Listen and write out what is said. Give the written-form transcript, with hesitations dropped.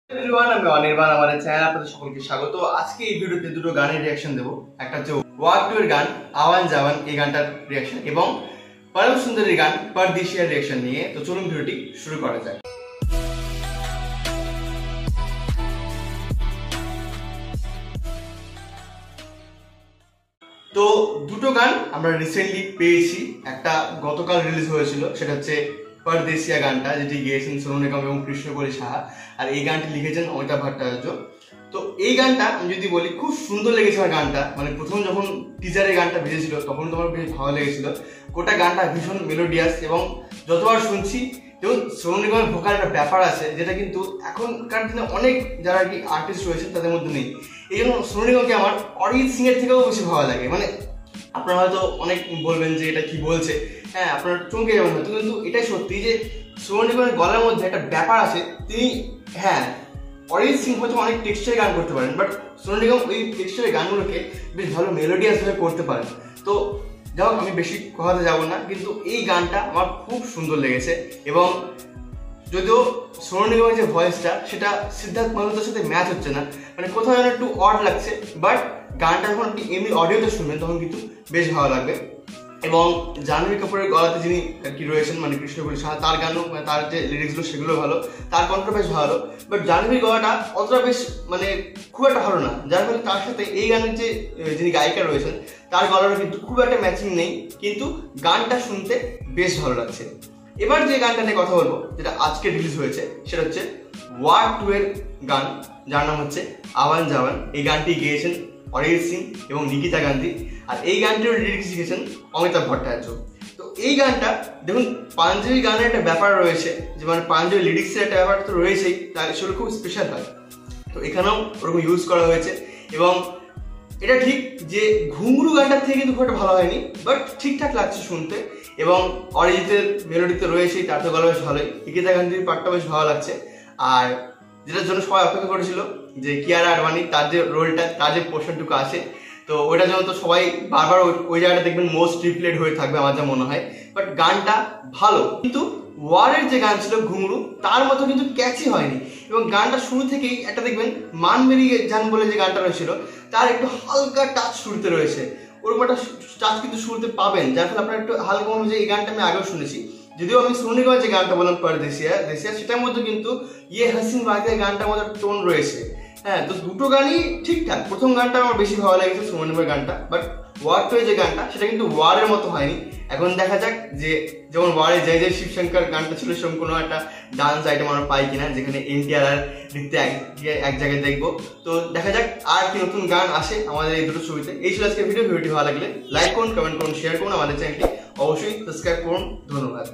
Everyone, আমি অনির্বাণ। আমাদের চ্যানেলে আপনাদের সকলকে স্বাগত। আজকে এই ভিডিওতে দুটো গানের রিঅ্যাকশন দেব। একটা হচ্ছে ওয়াক টু এর গান আওয়ান জাওয়ান, এই গানটার রিঅ্যাকশন, এবং পরম সুন্দরীর গান পরদেশিয়ার রিঅ্যাকশন নিয়ে। তো চলুন ভিডিওটি শুরু করা যাক। তো দুটো গান আমরা রিসেন্টলি পেয়েছি। একটা গতকাল রিলিজ হয়েছিল, সেটা হচ্ছে পরদেশিয়া গানটা, যেটি গেয়েছেন সোনু নিগম এবং কৃষ্ণকলি সাহা, আর এই গানটি লিখেছেন অমিতাভ ভট্টাচার্য। তো এই গানটা আমি যদি বলি, খুব সুন্দর লেগেছে আমার গানটা। মানে প্রথম যখন টিজারে গানটা ভেজেছিল তখন তোমার বেশ ভালো লেগেছিল। গোটা গানটা ভীষণ মেলোডিয়াস, এবং যতবার শুনছি যেমন সোনু নিগমের ভোকাল একটা ব্যাপার আছে, যেটা কিন্তু এখনকার দিনে অনেক যারা আর কি আর্টিস্ট রয়েছেন তাদের মধ্যে নেই। এই জন্য সোনু নিগমকে আমার অরিজিৎ সিং এর থেকেও বেশি ভালো লাগে। মানে আপনারা হয়তো অনেক বলবেন যে এটা কি বলছে, হ্যাঁ আপনার চমকে যাবেন হয়তো, কিন্তু এটাই সত্যি যে সোনু নিগমের গলার মধ্যে একটা ব্যাপার আছে। তিনি হ্যাঁ অরিজিৎ সিং হয়তো অনেক টেক্সচারে গান করতে পারেন, বাট সোনু নিগম ওই টেক্সচারের গানগুলোকে বেশ ভালো মেলোডিয়াস ভাবে করতে পারেন। তো যাই হোক, আমি বেশি কথাতে যাবো না, কিন্তু এই গানটা আমার খুব সুন্দর লেগেছে। এবং যদিও সোনু নিগমের যে ভয়েসটা, সেটা সিদ্ধার্থ মালহোত্রার সাথে ম্যাচ হচ্ছে না, মানে কোথাও যেন একটু অড লাগছে, বাট গানটা যখন আপনি এমনি অডিওতে শুনবেন তখন কিন্তু বেশ ভালো লাগবে। এবং জাহ্নবী কাপুরের গলাতে যিনি আর কি রয়েছেন, মানে কৃষ্ণকলি সাহা, তার গানও তার যে লিরিক্সগুলো সেগুলো ভালো, তার কণ্ঠ বেশ ভালো, বাট জাহ্নবীর গলাটা অতটা বেশ মানে খুব একটা ভালো না, যার ফলে তার সাথে এই গানের যে যিনি গায়িকা রয়েছেন তার গলাটা কিন্তু খুব একটা ম্যাচিং নেই, কিন্তু গানটা শুনতে বেশ ভালো লাগছে। এবার যে গানটা নিয়ে কথা বলবো, যেটা আজকে রিলিজ হয়েছে, সেটা হচ্ছে ওয়াক টু এর গান, যার নাম হচ্ছে আওয়ান জাওয়ান। এই গানটি গেয়েছেন অরিজিৎ সিং এবং নিকিতা গান্ধী, আর এই গানটির লিরিক্স লিখেছেন অমিতাভ ভট্টাচার্য। তো এই গানটা দেখুন, পাঞ্জাবি গানের একটা ব্যাপার রয়েছে, যে মানে পাঞ্জাবি লিরিক্সের একটা ব্যাপার তো রয়েছেই, তার সেগুলো খুব স্পেশাল হয়। তো এখানেও ওরকম ইউজ করা হয়েছে, এবং এটা ঠিক যে ঘুঙরু গানটার থেকে কিন্তু খুব একটা ভালো হয়নি, বাট ঠিকঠাক লাগছে শুনতে। এবং অরিজিতের মেলোডিতে রয়েছেই, তার তো গলা বেশ ভালোই, নিকিতা গান্ধীর পার্টটা বেশ ভালো লাগছে। আর যেটার জন্য সবাই অপেক্ষা করেছিল যে কিয়ারা আডবাণী, তার যে রোলটা, তার যে পোর্শনটুকু আছে, তো ওইটার জন্য তো সবাই বারবার ওই জায়গাটা দেখবেন মোস্ট রিপ্লেড হয়ে থাকবে আমার যা মনে হয়। বাট গানটা ভালো, কিন্তু ওয়ারের যে গান ছিল ঘুঙরু, তার মতো কিন্তু ক্যাচি হয়নি। এবং গানটা শুরু থেকেই একটা দেখবেন মান বেরিয়ে যান বলে যে গানটা রয়েছিল, তার একটু হালকা টাচ শুরুতে রয়েছে, ওরকম একটা টাচ কিন্তু শুরুতে পাবেন, যার ফলে আপনার একটু হালকা মনে যে এই গানটা আমি আগেও শুনেছি। যদিও আমি সোনু নিগমের যে গানটা বললাম পরদেশিয়া, সেটার মধ্যে কিন্তু ইয়ে হাসিন বাগের গানটার মধ্যে টোন রয়েছে। হ্যাঁ, তো দুটো গানই ঠিকঠাক। প্রথম গানটা আমার বেশি ভালো লেগেছে, সোনু নিগমের গানটা, বাট ওয়ার টু যে গানটা, সেটা কিন্তু ওয়ারের মতো হয়নি। এখন দেখা যাক যে যেমন ওয়ারে জয় জয় শিবশঙ্কর গানটা ছিল, সেরকম কোনো একটা ডান্স আইটেম আমরা পাই কিনা, যেখানে এনটিআর আর নৃত্য এক জায়গায় দেখবো। তো দেখা যাক আর কি নতুন গান আসে আমাদের এই দুটো ছবিতে। এই ছিল আজকে ভিডিওটি ভালো লাগলে লাইক করুন, কমেন্ট করুন, শেয়ার করুন, আমাদের চ্যানেলটি অবশ্যই সাবস্ক্রাইব করুন। ধন্যবাদ।